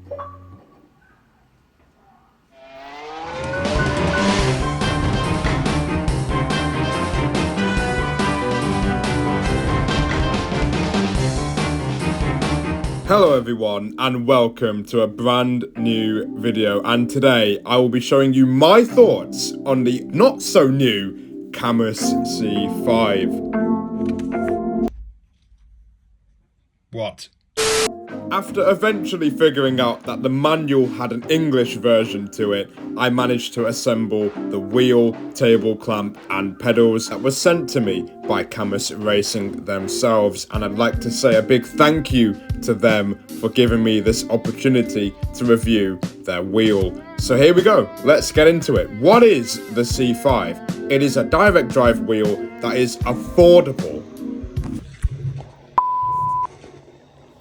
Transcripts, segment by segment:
Hello everyone and welcome to a brand new video, and today I will be showing you my thoughts on the not so new Camus C5. What? After eventually figuring out that the manual had an English version to it, I managed to assemble the wheel, table clamp and pedals that were sent to me by Camus Racing themselves, and I'd like to say a big thank you to them for giving me this opportunity to review their wheel. So here we go, let's get into it. What is the C5? It is a direct drive wheel that is affordable.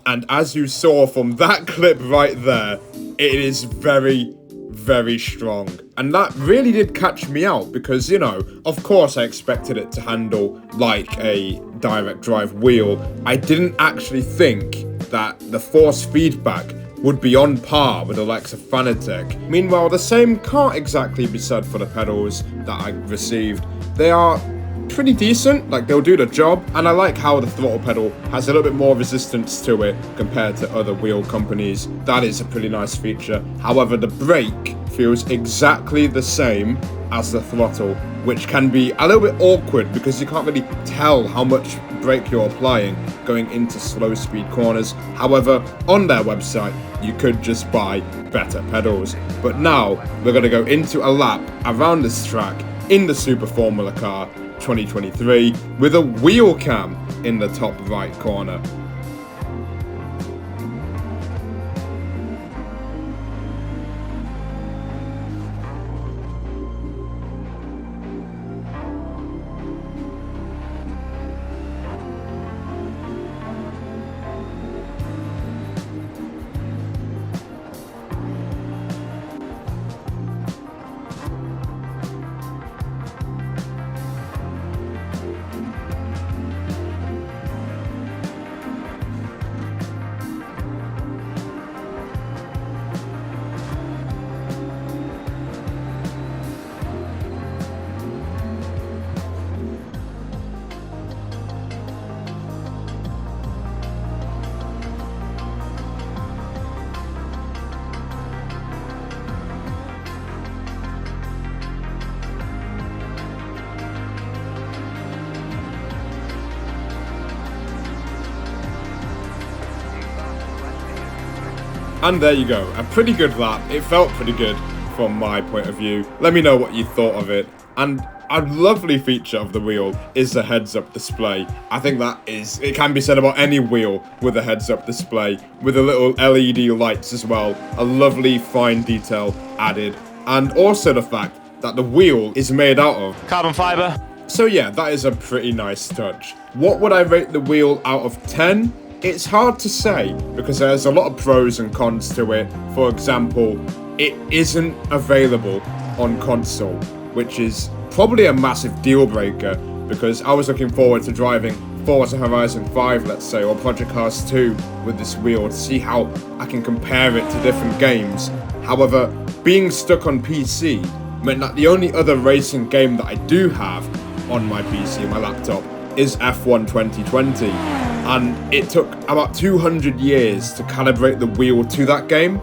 And as you saw from that clip right there, it is very, very strong. And that really did catch me out because, you know, of course I expected it to handle like a direct drive wheel. I didn't actually think that the force feedback would be on par with the likes of Fanatec. Meanwhile, the same can't exactly be said for the pedals that I received. They are pretty decent, like they'll do the job, and I like how the throttle pedal has a little bit more resistance to it compared to other wheel companies. That is a pretty nice feature. However, the brake feels exactly the same as the throttle, which can be a little bit awkward because you can't really tell how much brake you're applying going into slow speed corners. However, on their website you could just buy better pedals. But now we're going to go into a lap around this track in the Super Formula Car 2023 with a wheel cam in the top right corner. And there you go, a pretty good lap. It felt pretty good from my point of view. Let me know what you thought of it. And a lovely feature of the wheel is the heads-up display. I think it can be said about any wheel with a heads-up display, with the little LED lights as well. A lovely fine detail added. And also the fact that the wheel is made out of carbon fiber. So yeah, that is a pretty nice touch. What would I rate the wheel out of 10? It's hard to say because there's a lot of pros and cons to it. For example, it isn't available on console, which is probably a massive deal breaker because I was looking forward to driving Forza Horizon 5, let's say, or Project Cars 2 with this wheel to see how I can compare it to different games. However, being stuck on PC meant that the only other racing game that I do have on my PC, my laptop, is F1 2020. And it took about 200 years to calibrate the wheel to that game,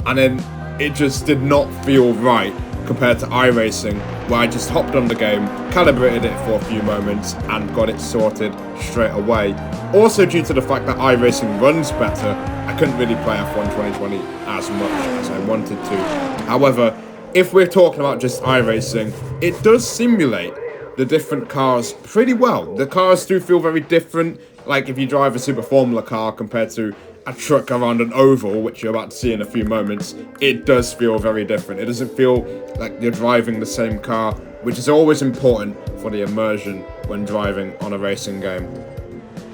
and then it just did not feel right compared to iRacing, where I just hopped on the game, calibrated it for a few moments, and got it sorted straight away. Also due to the fact that iRacing runs better, I couldn't really play F1 2020 as much as I wanted to. However, if we're talking about just iRacing, it does simulate the different cars pretty well. The cars do feel very different. Like if you drive a Super Formula car compared to a truck around an oval, which you're about to see in a few moments, it does feel very different. It doesn't feel like you're driving the same car, which is always important for the immersion when driving on a racing game.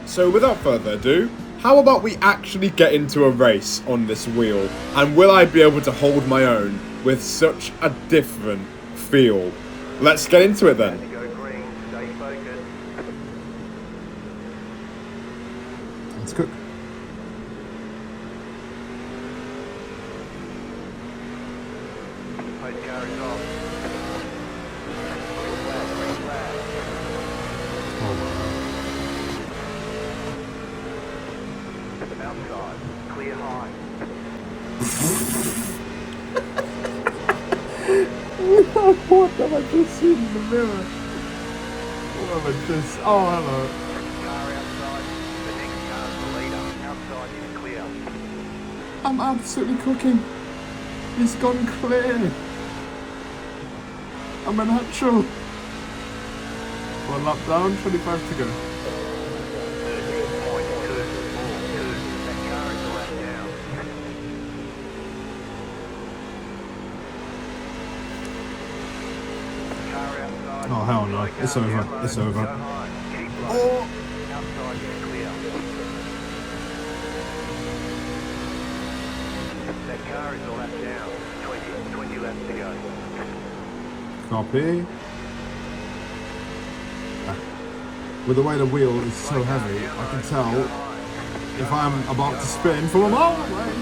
So without further ado, how about we actually get into a race on this wheel, and will I be able to hold my own with such a different feel? Let's get into it then. Let's cook. Outside, clear high. What have I just seen in the mirror? What have I just... Oh, hello. Car outside, the next car's the leader. Outside is clear. I'm absolutely cooking. He's gone clear. I'm a natural. 1 lap down, 25 to go. 13.242. That car is a lap down. Car outside. Oh, hell no. It's over. It's over. Go high. Keep low. Oh! Outside is clear. That car is a lap down. 20 laps to go. Copy. With the way the wheel is so heavy, I can tell if I'm about to spin from a mile away.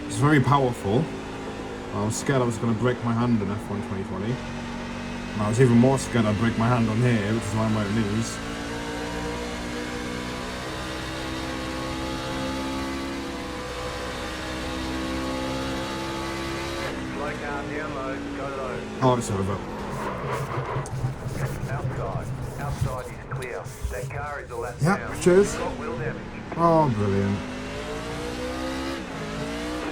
It's very powerful. I was scared I was going to break my hand in F1 2020. And I was even more scared I'd break my hand on here, which is why I'm wearing these. Slow car down low. Go low. Oh, it's over. Outside is clear. That car is a lap Yep, down. cheers. Got wheel damage. Oh, brilliant.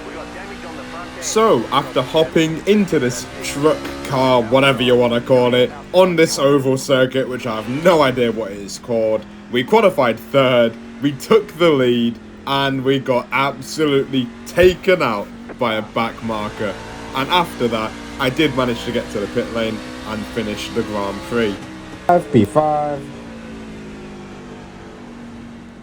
We got damage on the front end. So, after hopping into this truck, car, whatever you want to call it, on this oval circuit, which I have no idea what it is called, we qualified third, we took the lead, and we got absolutely taken out by a back marker. And after that, I did manage to get to the pit lane and finish the Grand Prix. P5.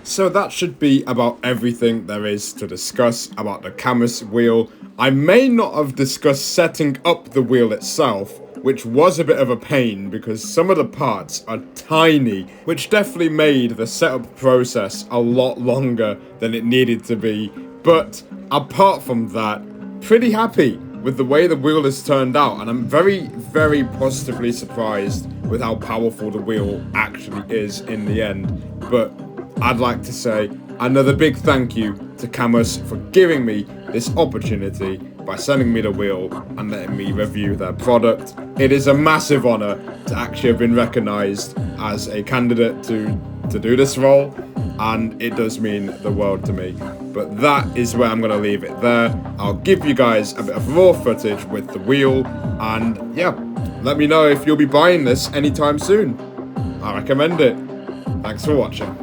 So that should be about everything there is to discuss about the Camus wheel. I may not have discussed setting up the wheel itself, which was a bit of a pain because some of the parts are tiny, which definitely made the setup process a lot longer than it needed to be. But apart from that, pretty happy with the way the wheel has turned out, and I'm very, very positively surprised with how powerful the wheel actually is in the end. But I'd like to say another big thank you to Camus for giving me this opportunity by sending me the wheel and letting me review their product. It is a massive honor to actually have been recognized as a candidate to do this role, and it does mean the world to me. But that is where I'm going to leave it there. I'll give you guys a bit of raw footage with the wheel, and yeah, let me know if you'll be buying this anytime soon. I recommend it. Thanks for watching.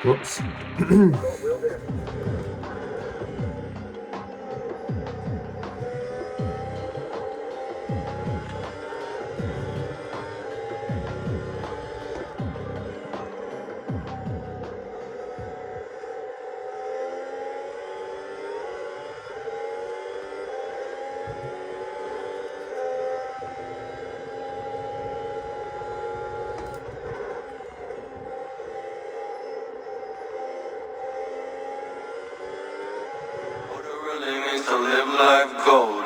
Whoops. it means to live life gold.